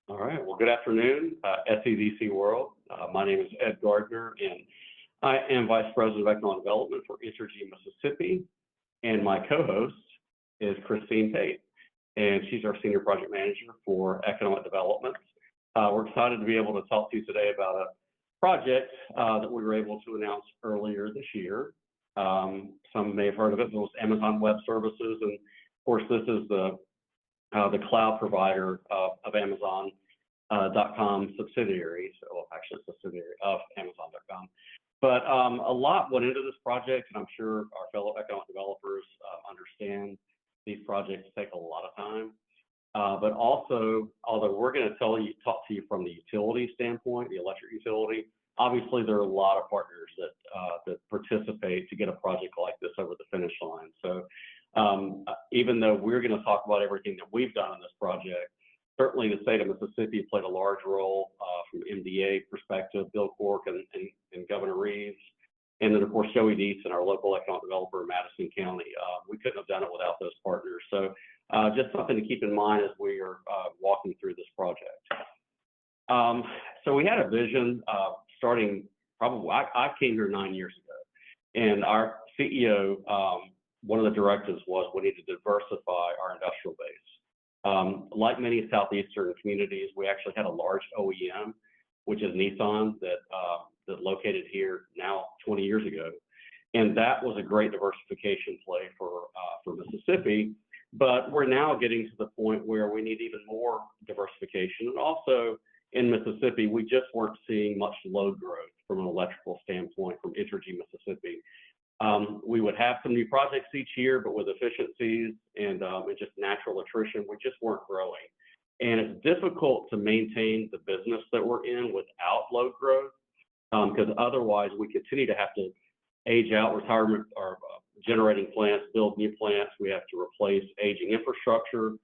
All right. Well, good afternoon, SEDC world. My name is Ed Gardner, and I am Vice President of Economic Development for Entergy, Mississippi. And my co-host is Christine Tate, and she's our Senior Project Manager for Economic Development. We're excited to be able to talk to you today about a project that we were able to announce earlier this year. Some may have heard of it. It was Amazon Web Services, and of course, this is the cloud provider of Amazon.com subsidiary, well, actually a subsidiary of Amazon.com. But a lot went into this project, and I'm sure our fellow economic developers understand these projects take a lot of time. But also, although we're going to talk to you from the utility standpoint, the electric utility, obviously there are a lot of partners that participate to get a project like this over the finish line. So even though we're going to talk about everything that we've done on this project, certainly the state of Mississippi played a large role from MDA perspective, Bill Cork and Governor Reeves, and then of course Joey Dietz and our local economic developer in Madison County. We couldn't have done it without those partners. So just something to keep in mind as we are walking through this project. So we had a vision starting probably, I came here 9 years ago, and our CEO, one of the directives was we need to diversify our industrial base. Like many Southeastern communities, we actually had a large OEM, which is Nissan, that located here now 20 years ago. And that was a great diversification play for Mississippi. But we're now getting to the point where we need even more diversification. And also in Mississippi, we just weren't seeing much load growth from an electrical standpoint from Entergy, Mississippi. We would have some new projects each year, but with efficiencies and just natural attrition, we just weren't growing. And it's difficult to maintain the business that we're in without load growth, because otherwise we continue to have to age out retirement or generating plants, build new plants. We have to replace aging infrastructure.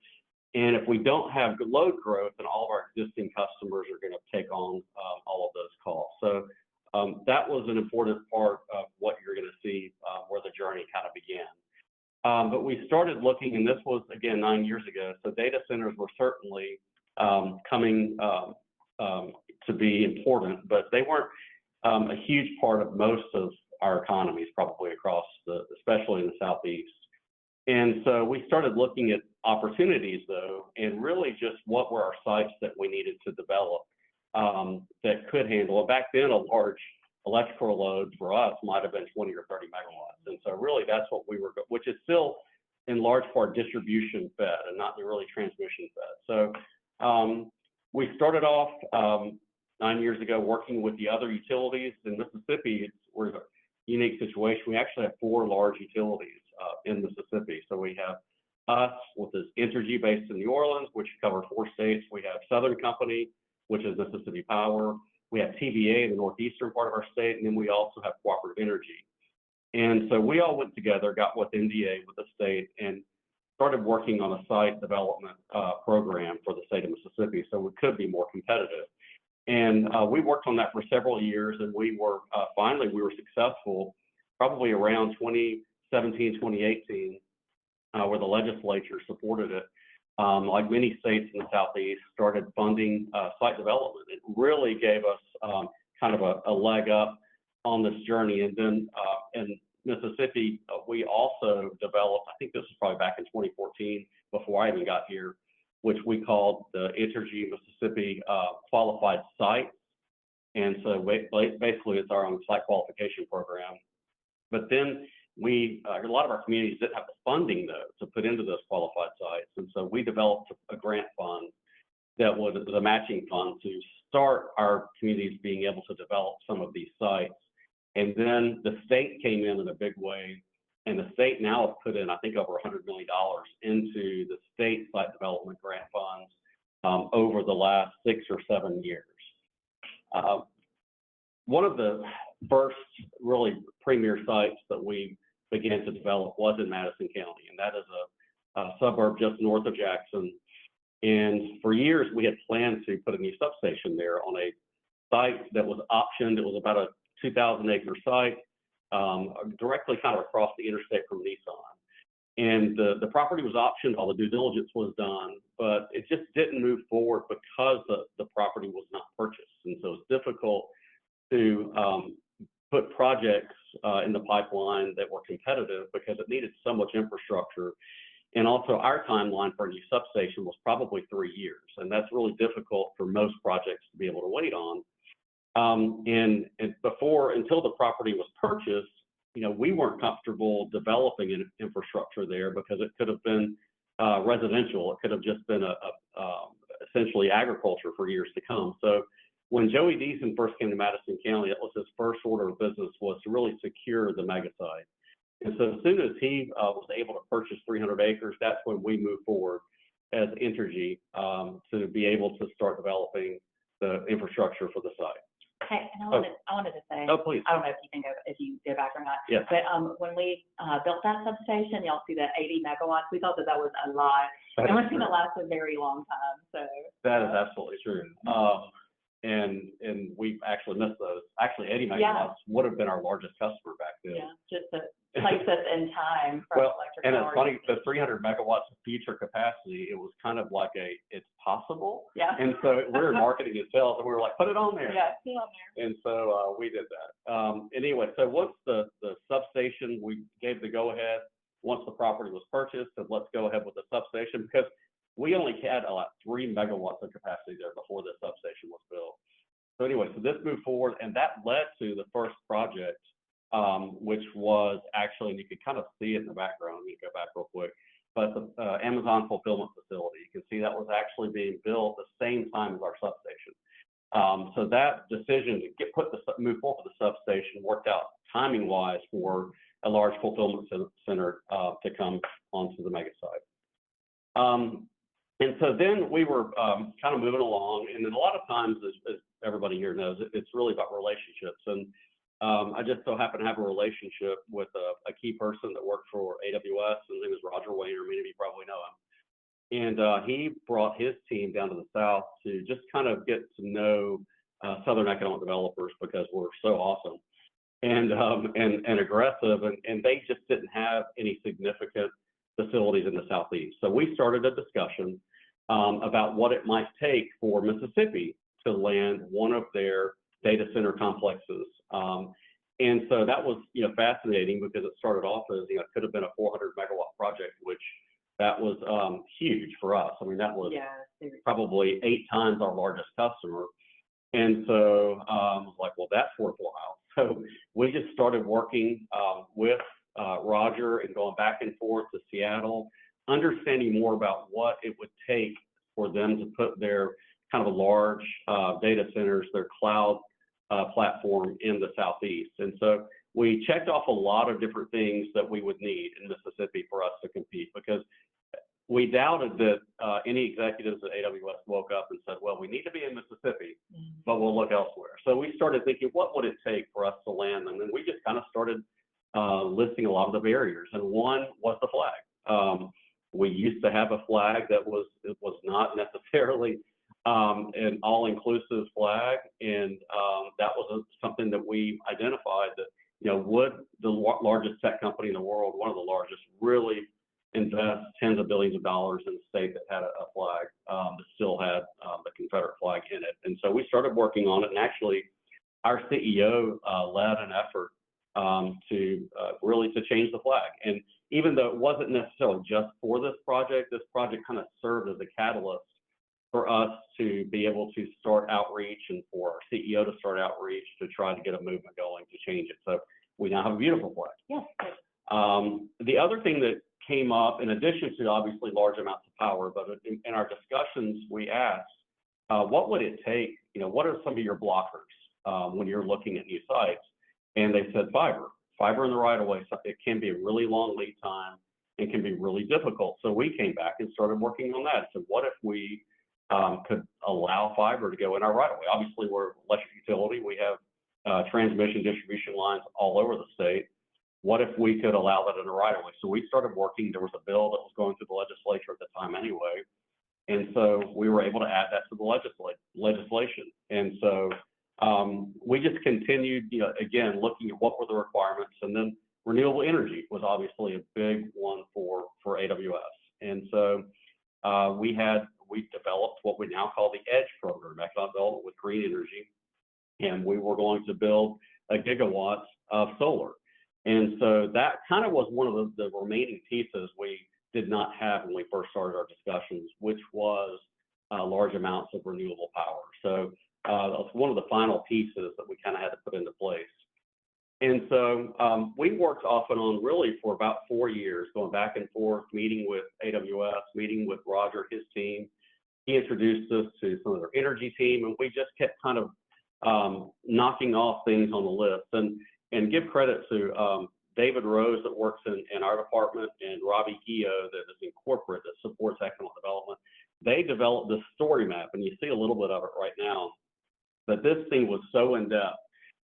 And if we don't have good load growth, then all of our existing customers are going to take on all of those costs. So that was an important part of what you're going to see where the journey kind of began. But we started looking, and this was, again, 9 years ago. So data centers were certainly coming to be important, but they weren't a huge part of most of our economies, probably across especially in the Southeast. And so we started looking at opportunities, though, and really just what were our sites that we needed to develop that could handle it. Back then, a large electrical load for us might have been 20 or 30 megawatts. And so really that's what we were, which is still in large part distribution fed and not really transmission fed. So we started off 9 years ago working with the other utilities in Mississippi. We're in a unique situation. We actually have 4 large utilities in Mississippi. So we have us with this Entergy based in New Orleans, which cover 4 states. We have Southern Company, which is Mississippi Power. We have TVA in the northeastern part of our state, and then we also have Cooperative Energy. And so we all went together, got with NDA with the state, and started working on a site development program for the state of Mississippi so we could be more competitive. And we worked on that for several years, and we were finally we were successful probably around 2017, 2018, where the legislature supported it. Like many states in the Southeast, started funding site development. It really gave us kind of a leg up on this journey. And then in Mississippi, we also developed, I think this was probably back in 2014, before I even got here, which we called the Entergy Mississippi Qualified Sites. And so basically it's our own site qualification program. But then a lot of our communities didn't have the funding though to put into those qualified sites. And so we developed a grant fund that was a matching fund to start our communities being able to develop some of these sites. And then the state came in a big way, and the state now has put in, I think, over $100 million into the state site development grant funds over the last 6 or 7 years. One of the first really premier sites that we began to develop was in Madison County, and that is a suburb just north of Jackson. And for years, we had planned to put a new substation there on a site that was optioned. It was about a 2,000-acre site directly kind of across the interstate from Nissan. And the property was optioned, all the due diligence was done, but it just didn't move forward because the property was not purchased. And so it's difficult to put projects in the pipeline that were competitive because it needed so much infrastructure. And also our timeline for a new substation was probably 3 years. And that's really difficult for most projects to be able to wait on. And until the property was purchased, we weren't comfortable developing an infrastructure there because it could have been residential. It could have just been essentially agriculture for years to come. So when Joey Deason first came to Madison County, that was his first order of business, was to really secure the mega site. And so as soon as he was able to purchase 300 acres, that's when we moved forward as Entergy to be able to start developing the infrastructure for the site. Hey, and I wanted to say, oh, please. I don't know if you go back or not, yes. But when we built that substation, y'all see that 80 megawatts, we thought that was a lot. And it's going to last a very long time. So that is absolutely true. And we've actually missed those. Actually, 80 megawatts would have been our largest customer back then. Yeah, just to place us in time for electric and power. It's funny, the 300 megawatts of future capacity, it was kind of like it's possible. Yeah. And so we were marketing and sales, and we were like, put it on there. Yeah, put it on there. And so we did that. Anyway, so once the substation, we gave the go-ahead. Once the property was purchased, and let's go ahead with the substation, because we only had 3 megawatts of capacity there before the substation was built. So anyway, so this moved forward, and that led to the first project, which was actually, and you can kind of see it in the background. Let me go back real quick. But the Amazon fulfillment facility, you can see that was actually being built the same time as our substation. So that decision to move forward with the substation worked out timing-wise for a large fulfillment center to come onto the mega site. And so then we were kind of moving along, and then a lot of times, as everybody here knows, it's really about relationships. And I just so happen to have a relationship with a key person that worked for AWS. His name is Roger Wayner. Many of you probably know him. And he brought his team down to the south to just kind of get to know Southern economic developers, because we're so awesome and aggressive, and they just didn't have any significant facilities in the Southeast. So we started a discussion about what it might take for Mississippi to land one of their data center complexes. And so that was, fascinating, because it started off as, it could have been a 400 megawatt project, which that was huge for us. I mean, that was probably 8 times our largest customer. And so I was like, well, that's worthwhile. So we just started working with Roger and going back and forth to Seattle, understanding more about what it would take for them to put their kind of large data centers, their cloud platform in the Southeast. And so we checked off a lot of different things that we would need in Mississippi for us to compete, because we doubted that any executives at AWS woke up and said, well, we need to be in Mississippi, but we'll look elsewhere. So we started thinking, what would it take for us to land them? And we just kind of started listing a lot of the barriers. And one was the flag. We used to have a flag that was not necessarily an all-inclusive flag, and that was something that we identified that, would the largest tech company in the world, one of the largest, really invest tens of billions of dollars in a state that had a flag that still had the Confederate flag in it? And so we started working on it, and actually our CEO led an effort to really change the flag. And even though it wasn't necessarily just for this project kind of served as a catalyst for us to be able to start outreach, and for our CEO to start outreach to try to get a movement going to change it. So we now have a beautiful flag. Yes. The other thing that came up, in addition to obviously large amounts of power, but in our discussions, we asked, what would it take, what are some of your blockers when you're looking at new sites? And they said fiber in the right of way. So it can be a really long lead time and can be really difficult. So we came back and started working on that. So what if we could allow fiber to go in our right of way? Obviously, we're an electric utility. We have transmission distribution lines all over the state. What if we could allow that in the right of way? So we started working. There was a bill that was going through the legislature at the time anyway. And so we were able to add that to the legislation. And so we just continued, again, looking at what were the requirements. And then renewable energy was obviously a big one for for AWS. And so we developed what we now call the EDGE program, Economic Development with Green Energy, and we were going to build a gigawatt of solar. And so that kind of was one of the remaining pieces we did not have when we first started our discussions, which was large amounts of renewable power. So that's one of the final pieces that we kind of had to put into place. And so we worked off and on really for about 4 years, going back and forth, meeting with AWS, meeting with Roger, his team. He introduced us to some of their energy team, and we just kept kind of knocking off things on the list. And give credit to David Rose that works in our department, and Robbie Gio that is in corporate that supports economic development. They developed this story map, and you see a little bit of it right now. But this thing was so in-depth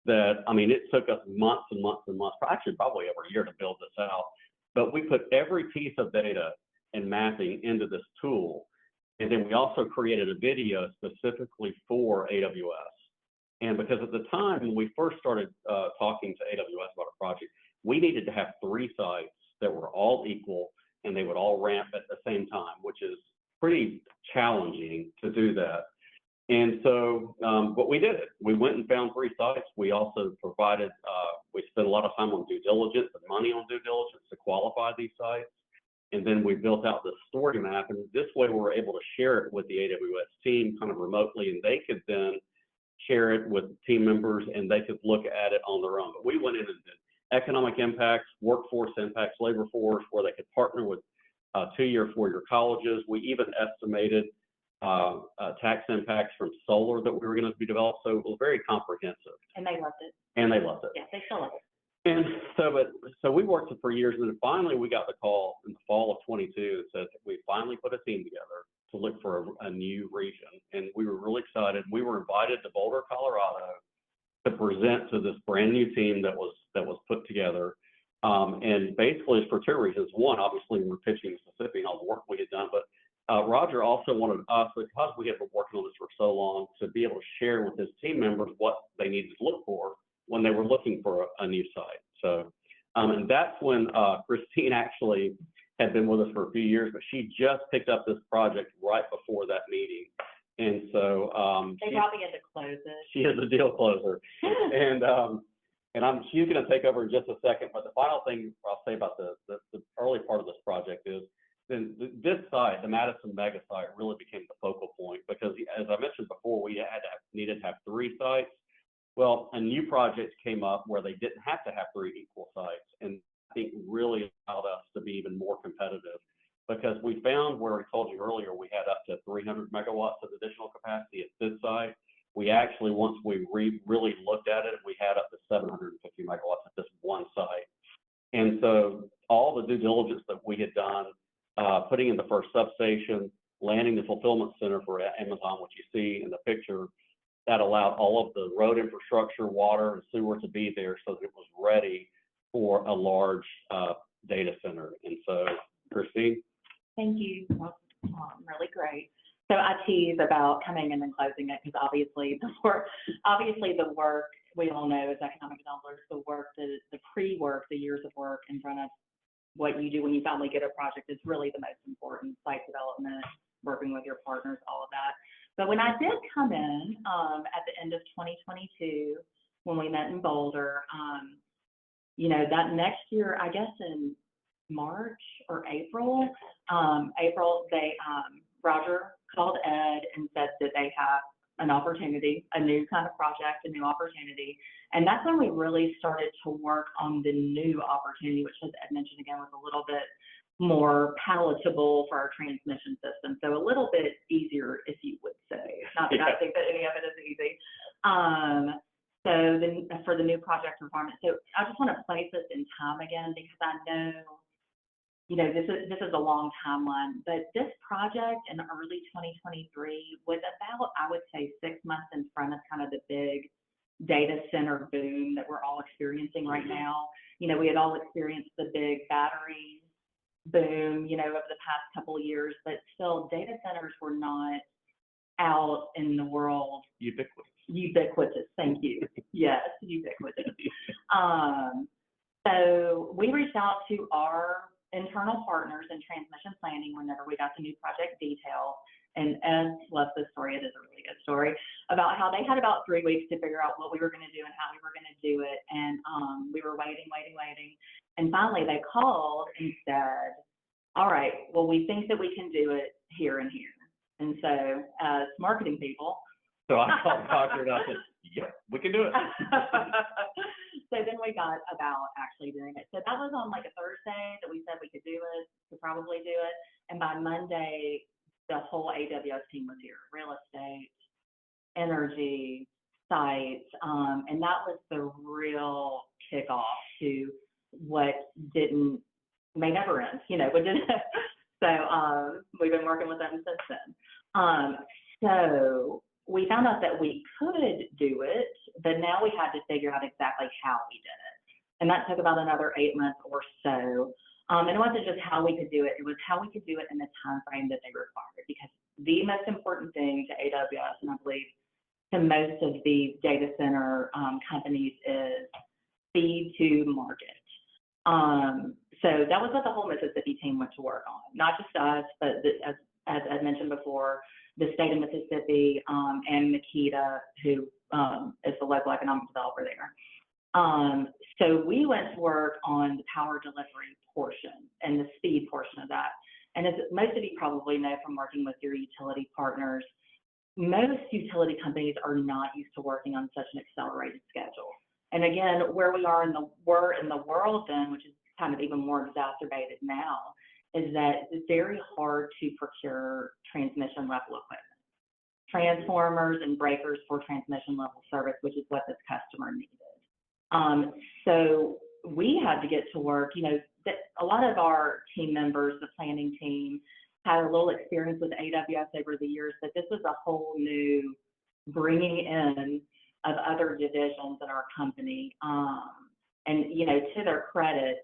that, I mean, it took us months and months and months, actually probably over a year to build this out. But we put every piece of data and mapping into this tool. And then we also created a video specifically for AWS. And because at the time when we first started talking to AWS about a project, we needed to have 3 sites that were all equal and they would all ramp at the same time, which is pretty challenging to do that. And so, but we did it. We went and found 3 sites. We also provided, we spent a lot of time on due diligence and money on due diligence to qualify these sites. And then we built out this story map, and this way we were able to share it with the AWS team kind of remotely, and they could then share it with team members and they could look at it on their own. But we went in and did economic impacts, workforce impacts, labor force, where they could partner with 2-year, 4-year colleges. We even estimated tax impacts from solar that we were going to be developed. So it was very comprehensive. And they loved it. And they loved it. Yeah, they still love it. And so we worked it for years, and then finally we got the call in the fall of 22 that said we finally put a team together to look for a new region. And we were really excited. We were invited to Boulder, Colorado to present to this brand new team that was put together. And basically it's for 2 reasons. One, obviously we're pitching Mississippi and all the work we had done, but Roger also wanted us, because we had been working on this for so long, to be able to share with his team members what they needed to look for when they were looking for a new site. So, and that's when Christine actually had been with us for a few years, but she just picked up this project right before that meeting. And so they probably had to close it. She is a deal closer. and she's going to take over in just a second. But the final thing I'll say about the early part of this project is then this site, the Madison mega site, really became the focal point, because as I mentioned before, we needed to have 3 sites. Well, a new project came up where they didn't have to have 3 equal sites, and I think really allowed us to be even more competitive, because we found, where I told you earlier, we had up to 300 megawatts of additional capacity at this site. We actually, once we really looked at it, we had up to 750 megawatts at this one site. And so all the due diligence that we had done, putting in the first substation, landing the fulfillment center for Amazon, which you see in the picture, that allowed all of the road infrastructure, water, and sewer to be there so that it was ready for a large data center. And so, Christine? Thank you. Really great. So I tease about coming in and closing it, because obviously the work we all know as economic developers, the pre-work, the years of work in front of what you do when you finally get a project is really the most important. Site development, working with your partners, all of that. But when I did come in at the end of 2022, when we met in Boulder, you know, that next year, I guess in March or April, Roger called Ed and said that they have an opportunity, a new kind of project, a new opportunity. And that's when we really started to work on the new opportunity, which, as Ed mentioned again, was a little bit more palatable for our transmission system. So a little bit easier, if you would say. Not that I think that any of it is easy. So then for the new project requirement, so I just want to place this in time again, because I know, you know, this is a long timeline, but this project in early 2023 was about, I would say, 6 months in front of kind of the big data center boom that we're all experiencing right now. You know, we had all experienced the big battery boom, you know, over the past couple of years, but still data centers were not out in the world. Ubiquitous, thank you. Yes, ubiquitous. So we reached out to our internal partners in transmission planning whenever we got the new project details. And Ed loves this story. It is a really good story about how they had about 3 weeks to figure out what we were going to do and how we were going to do it. And we were waiting. And finally they called and said, all right, well, we think that we can do it here and here. And so as marketing people. So I called Dr. and I said, yeah, we can do it. So then we got about actually doing it. So that was on like a Thursday that we said we could do it, could probably do it. And by Monday, the whole AWS team was here, real estate, energy, sites, and that was the real kickoff to what may never end, but didn't. So we've been working with them since then. So we found out that we could do it, but now we had to figure out exactly how we did it. And that took about another 8 months or so. And it wasn't just how we could do it, it was how we could do it in the time frame that they required, because the most important thing to AWS, and I believe to most of the data center companies, is speed to market. So that was what the whole Mississippi team went to work on, not just us, but as I mentioned before, the state of Mississippi and Makita, who is the local economic developer there. So we went to work on the power delivery portion and the speed portion of that. And as most of you probably know from working with your utility partners, most utility companies are not used to working on such an accelerated schedule. And again, where we're in the world then, which is kind of even more exacerbated now, is that it's very hard to procure transmission level equipment, transformers and breakers for transmission level service, which is what this customer needed. So we had to get to work. A lot of our team members, the planning team, had a little experience with AWS over the years, but this was a whole new bringing in of other divisions in our company. And to their credit,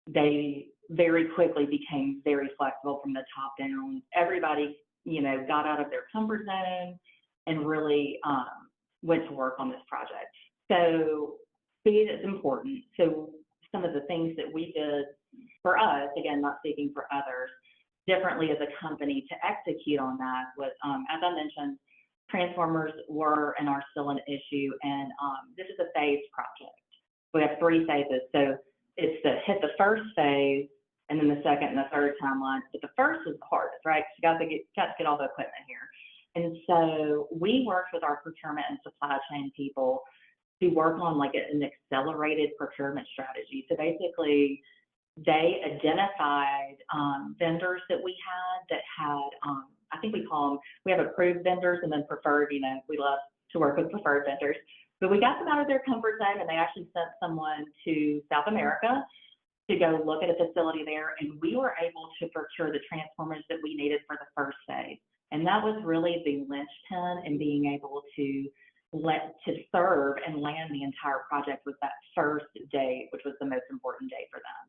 they very quickly became very flexible from the top down. Everybody, got out of their comfort zone and really went to work on this project. So speed is important. So some of the things that we did for us, again, not speaking for others, differently as a company to execute on that was, as I mentioned, transformers were and are still an issue. And this is a phased project. We have 3 phases. So it's to hit the first phase, and then the second and the third timeline. But the first is the hardest, right? You got to get all the equipment here. And so we worked with our procurement and supply chain people to work on like an accelerated procurement strategy. So basically, they identified vendors that we had, I think we call them, we have approved vendors and then preferred. We love to work with preferred vendors. But we got them out of their comfort zone, and they actually sent someone to South America to go look at a facility there, and we were able to procure the transformers that we needed for the first phase. And that was really the linchpin in being able to serve and land the entire project with that first day, which was the most important day for them.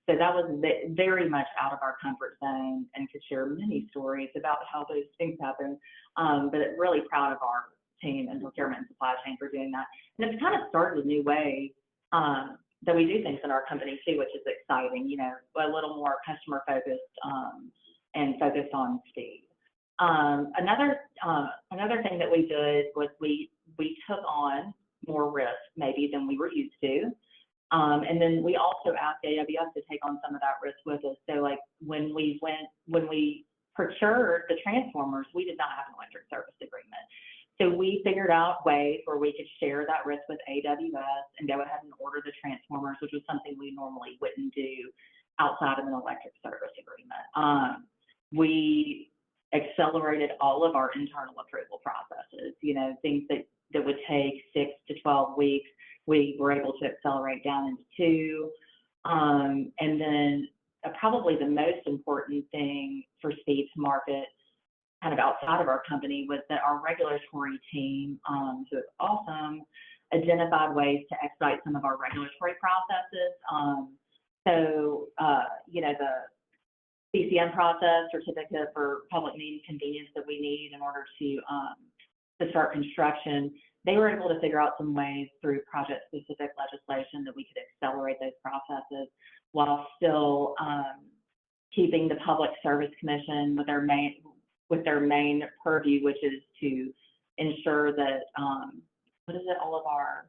So that was very much out of our comfort zone, and could share many stories about how those things happen. But really proud of our team and procurement and supply chain for doing that. And it's kind of started a new way that we do things in our company too, which is exciting, a little more customer focused and focused on speed. Another thing that we did was we took on more risk maybe than we were used to. And then we also asked AWS to take on some of that risk with us. So like when we procured the transformers, we did not have an electric service agreement. So we figured out ways where we could share that risk with AWS and go ahead and order the transformers, which was something we normally wouldn't do outside of an electric service agreement. We accelerated all of our internal approval processes, things that would take 6 to 12 weeks, we were able to accelerate down into 2. And then probably the most important thing for speed to market, kind of outside of our company, was that our regulatory team, who is awesome, identified ways to expedite some of our regulatory processes. So, the CCN process, certificate for public need and convenience, that we need in order to to start construction, they were able to figure out some ways through project-specific legislation that we could accelerate those processes while still keeping the Public Service Commission with their main purview, which is to ensure that what is it? All of our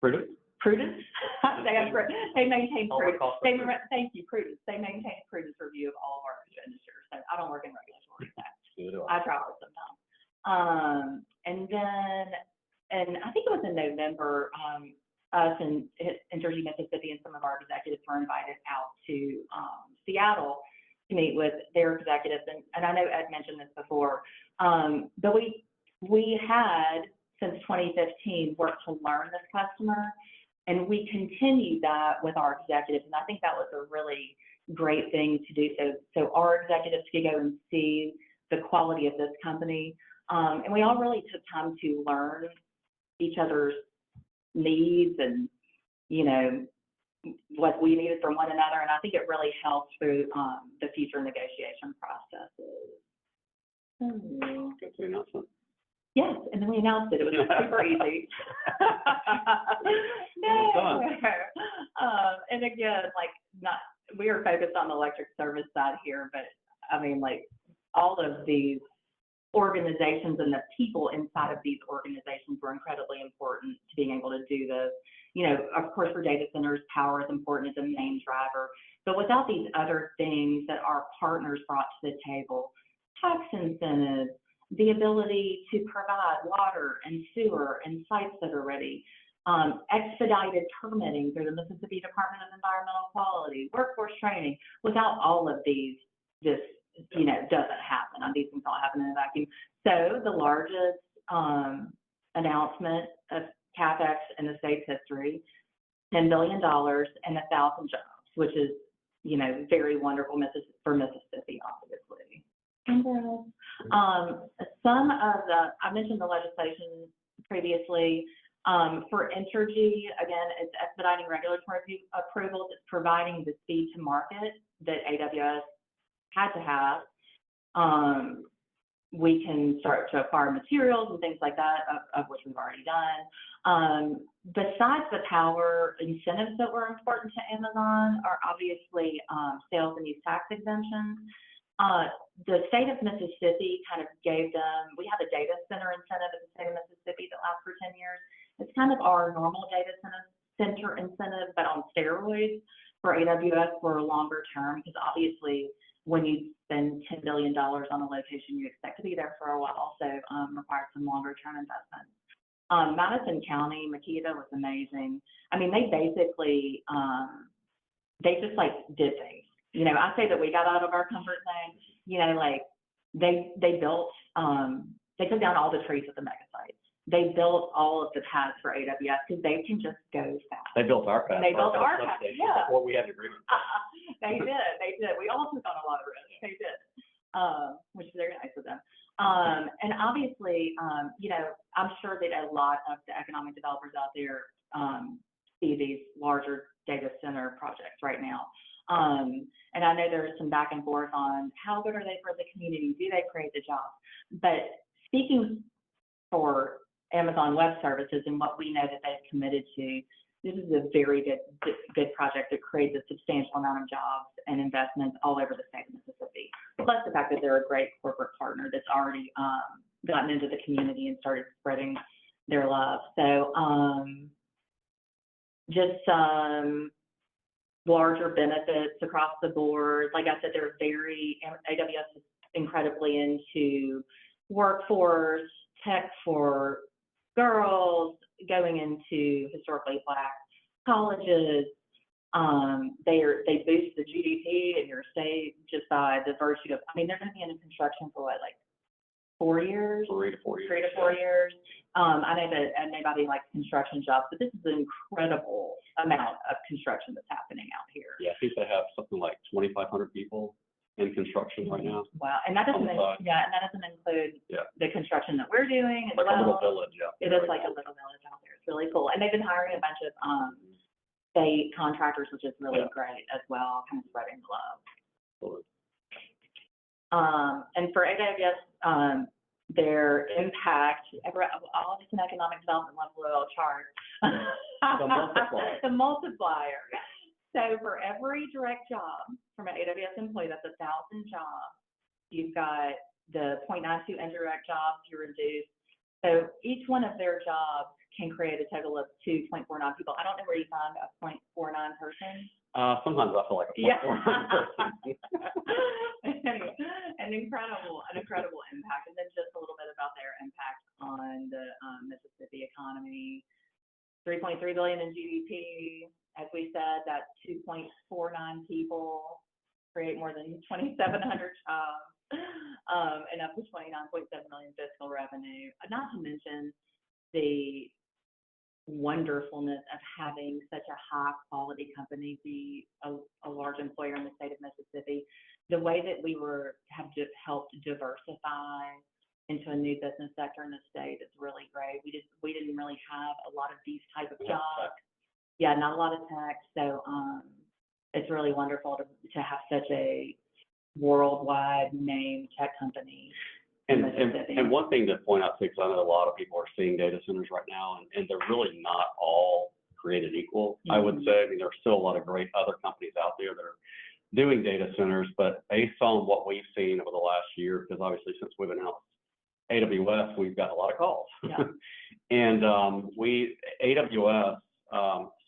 Prudence. Prudence. They maintain prudence. Thank you, prudence. They maintain prudence review of all of our expenditures. So I don't work in regulatory tax. I travel sometimes. And then, and I think it was in November, us and Entergy, Mississippi, and some of our executives were invited out to Seattle to meet with their executives. And I know Ed mentioned this before, but we had, since 2015, worked to learn this customer, and we continued that with our executives. And I think that was a really great thing to do. So our executives could go and see the quality of this company. And we all really took time to learn each other's needs and, you know, what we needed from one another. And I think it really helped through the future negotiation processes. Good to announcement. Yes, and then we announced it. It was super easy. And again, we are focused on the electric service side here, but I mean, like, all of these organizations and the people inside of these organizations were incredibly important to being able to do this. You know, of course, for data centers, power is important as a main driver, but without these other things that our partners brought to the table, tax incentives, the ability to provide water and sewer and sites that are ready, expedited permitting through the Mississippi Department of Environmental Quality, workforce training. Without all of these, this, you know, doesn't happen. These things don't happen in a vacuum. So the largest announcement of CapEx in the state's history, $10 billion and 1,000 jobs, which is, you know, very wonderful for Mississippi, obviously. And then, some of I mentioned the legislation previously. For Entergy, again, it's expediting regulatory approvals. It's providing the speed to market that AWS had to have. We can start to acquire materials and things like that, of which we've already done. Besides the power incentives that were important to Amazon are obviously sales and use tax exemptions. The state of Mississippi kind of gave them, we have a data center incentive in the state of Mississippi that lasts for 10 years. It's kind of our normal data center incentive, but on steroids for AWS for a longer term, because obviously when you spend $10 billion on a location, you expect to be there for a while, so requires some longer term investments. Madison County, Makita was amazing. I mean, they basically, they just like did things. You know, I say that we got out of our comfort zone. You know, like they built, they took down all the trees at the mega sites. They built all of the paths for AWS because they can just go fast. They built our path. They built our path, yeah. Before we had agreement. They did. We all took on a lot of risk. They did, which is very nice of them. And obviously, you know, I'm sure that a lot of the economic developers out there see these larger data center projects right now. And I know there's some back and forth on how good are they for the community? Do they create the jobs? But speaking for Amazon Web Services and what we know that they've committed to, this is a very good project that creates a substantial amount of jobs and investments all over the state of Mississippi. Plus the fact that they're a great corporate partner that's already gotten into the community and started spreading their love. So just larger benefits across the board. Like I said, AWS is incredibly into workforce, tech for girls, going into historically Black colleges. They boost the GDP in your state just by the virtue of, I mean, they're going to be in construction for what, like 4 years? 3 to 4 years. 3 to 4 years. I know that nobody likes construction jobs, but this is an incredible amount of construction that's happening out here. Yeah, I think they have something like 2,500 people in construction right now. Wow, and that doesn't include the construction that we're doing as like well. A little village, yeah. It is like a little village out there. It's really cool, and they've been hiring a bunch of state contractors, which is really great as well, kind of spreading the love. Absolutely. And for AWS, their impact, all just an economic development level chart. The multiplier. The multiplier. So for every direct job from an AWS employee, that's 1,000 jobs. You've got the 0.92 indirect jobs you reduce. So each one of their jobs can create a total of 2.49 people. I don't know where you find a 0.49 person. Sometimes I feel like a 0.49 person. Anyway, an incredible impact. And then just a little bit about their impact on the Mississippi economy. 3.3 billion in GDP. As we said, that's 2.49 people, create more than 2,700 jobs, and up to 29.7 million fiscal revenue. Not to mention the wonderfulness of having such a high quality company be a large employer in the state of Mississippi. The way that we have helped diversify into a new business sector in the state is really great. We didn't really have a lot of these type of jobs. Yeah, not a lot of tech. So it's really wonderful to have such a worldwide name tech company. And one thing to point out too, because I know a lot of people are seeing data centers right now, and they're really not all created equal. I would say, I mean, there's still a lot of great other companies out there that are doing data centers, but based on what we've seen over the last year, because obviously since we've announced AWS, we've got a lot of calls. Yeah. And AWS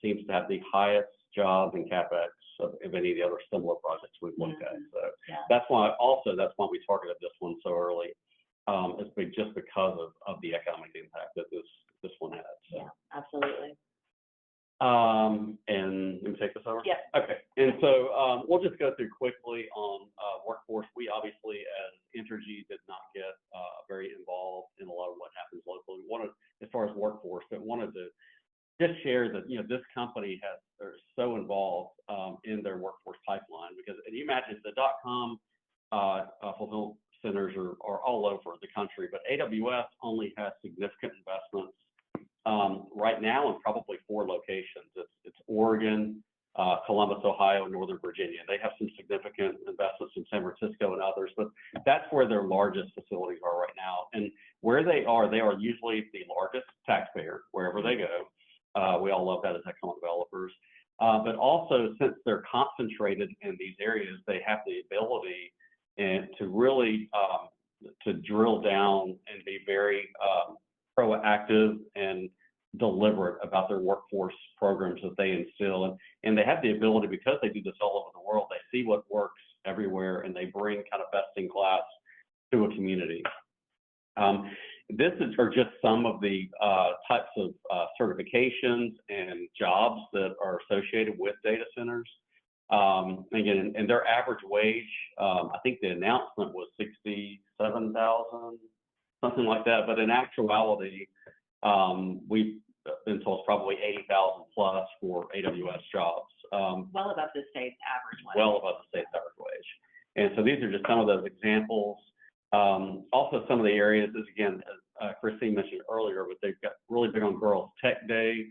seems to have the highest job in CapEx of any of the other similar projects we've looked at. So that's why we targeted this one so early. It's just because of the economic impact that this one had. So. Yeah, absolutely. And let me take this over? Yeah. Okay. And so we'll just go through quickly on workforce. We obviously, as Entergy, did not get very involved in a lot of what happens locally. As far as workforce, but wanted to just share that, this company are so involved in their workforce pipeline, because you imagine the .com fulfillment centers are all over the country, but AWS only has significant investments right now in probably 4 locations. It's Oregon, Columbus, Ohio, and Northern Virginia. They have some significant investments in San Francisco and others, but that's where their largest facilities are right now. And where they are usually the largest taxpayer wherever they go. We all love that as economic developers. But also, since they're concentrated in these areas, they have the ability to really to drill down and be very proactive and deliberate about their workforce programs that they instill. And they have the ability, because they do this all over the world, they see what works everywhere, and they bring kind of best in class to a community. Are just some of the types of certifications and jobs that are associated with data centers. Again, and their average wage, I think the announcement was $67,000, something like that. But in actuality, we've been told probably $80,000 plus for AWS jobs. Well above the state's average wage. Well above the state's average wage. And so these are just some of those examples. Also, some of the areas is, again, as Christine mentioned earlier, but they've got really big on Girls Tech Day,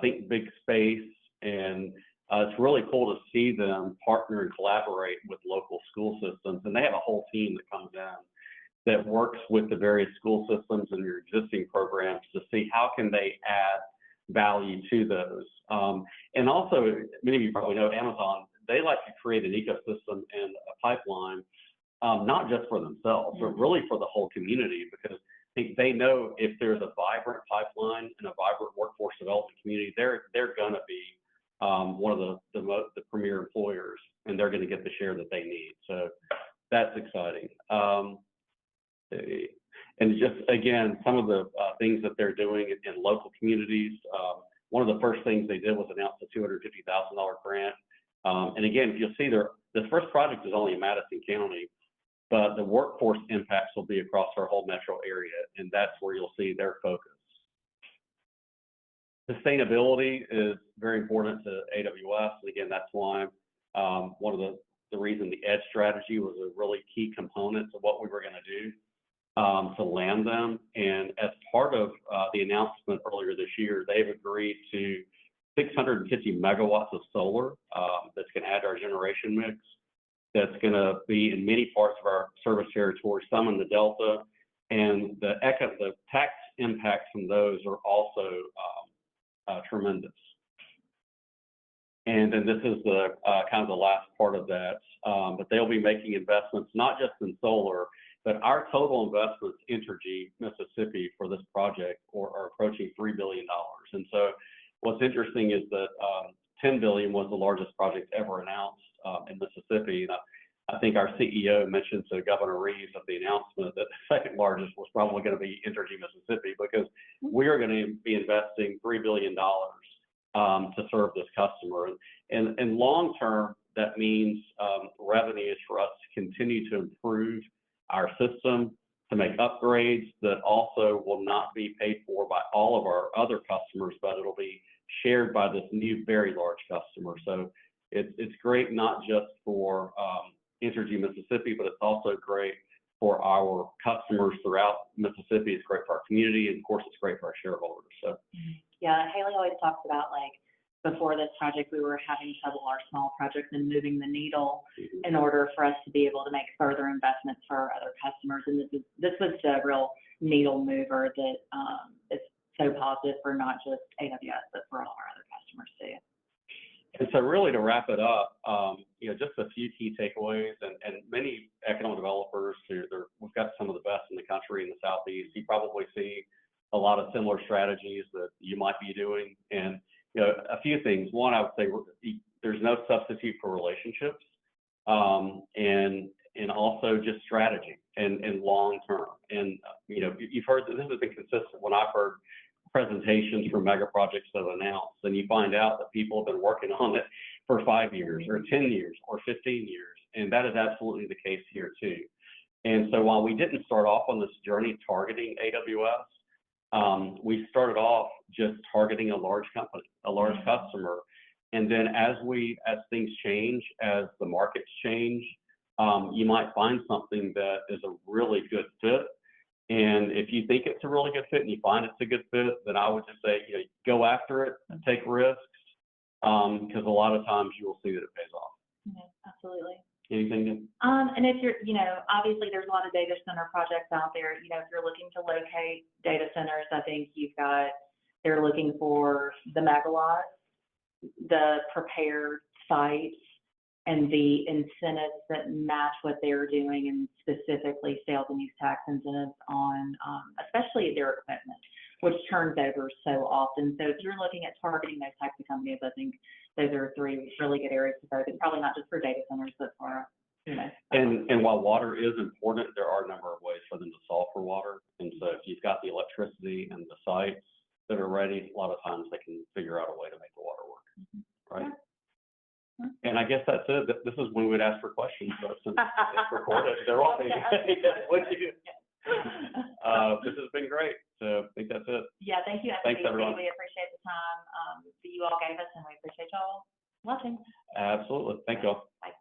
think big space, and it's really cool to see them partner and collaborate with local school systems. And they have a whole team that comes in that works with the various school systems and your existing programs to see how can they add value to those. And also, many of you probably know Amazon, they like to create an ecosystem and a pipeline, not just for themselves, but really for the whole community, because I think they know if there's a vibrant pipeline and a vibrant workforce development community, they're going to be one of the premier employers, and they're going to get the share that they need. So that's exciting. And just, again, some of the things that they're doing in local communities. One of the first things they did was announce a $250,000 grant. And again, if you'll see this first project is only in Madison County, but the workforce impacts will be across our whole metro area, and that's where you'll see their focus. Sustainability is very important to AWS. And again, that's why one of the reason the EDGE strategy was a really key component to what we were going to do to land them. And as part of the announcement earlier this year, they've agreed to 650 megawatts of solar that's going to add to our generation mix. That's going to be in many parts of our service territory, some in the Delta, and the tax impacts from those are also tremendous. And then this is the kind of the last part of that, but they'll be making investments not just in solar, but our total investments, Entergy, Mississippi, for this project are approaching $3 billion. And so what's interesting is that $10 billion was the largest project ever announced in Mississippi. And I think our CEO mentioned to Governor Reeves at the announcement that the second largest was probably going to be Entergy, Mississippi, because we are going to be investing $3 billion to serve this customer. And long term, that means revenues for us to continue to improve our system, to make upgrades that also will not be paid for by all of our other customers, but it'll be shared by this new very large customer. So it's great not just for Entergy Mississippi, but it's also great for our customers throughout Mississippi. It's great for our community, and of course, it's great for our shareholders. So, yeah, Haley always talks about, like, before this project, we were having trouble our small projects and moving the needle in order for us to be able to make further investments for our other customers. And this was the real needle mover that is so positive for not just AWS, but for all our other customers too. And so really to wrap it up, just a few key takeaways, and many economic developers we've got some of the best in the country in the Southeast. You probably see a lot of similar strategies that you might be doing. And a few things. One, I would say there's no substitute for relationships, and also just strategy and long term. And you've heard that this has been consistent when I've heard presentations from Megaprojects that have announced, and you find out that people have been working on it for 5 years or 10 years or 15 years, and that is absolutely the case here too. And so while we didn't start off on this journey targeting AWS, we started off just targeting a large company, a large customer. And then as things change, as the markets change, you might find something that is a really good fit. And if you think it's a really good fit and you find it's a good fit, then I would just say, go after it and take risks, because a lot of times you will see that it pays off. Yeah, absolutely. Anything? And if you're, obviously there's a lot of data center projects out there. If you're looking to locate data centers, I think they're looking for the megawatts, the prepared sites, and the incentives that match what they're doing, and specifically sales and use tax incentives on, especially their equipment, which turns over so often. So if you're looking at targeting those types of companies, I think those are 3 really good areas to focus, probably not just for data centers, but for, And while water is important, there are a number of ways for them to solve for water. And so if you've got the electricity and the sites that are ready, a lot of times they can figure out a way to make the water work, right? Yeah. And I guess that's it. This is when we'd ask for questions, but since it's recorded, they're all This has been great. So I think that's it. Yeah, thank you. Thanks, everyone. We appreciate the time that you all gave us, and we appreciate y'all watching. Absolutely. Thank you all. Bye.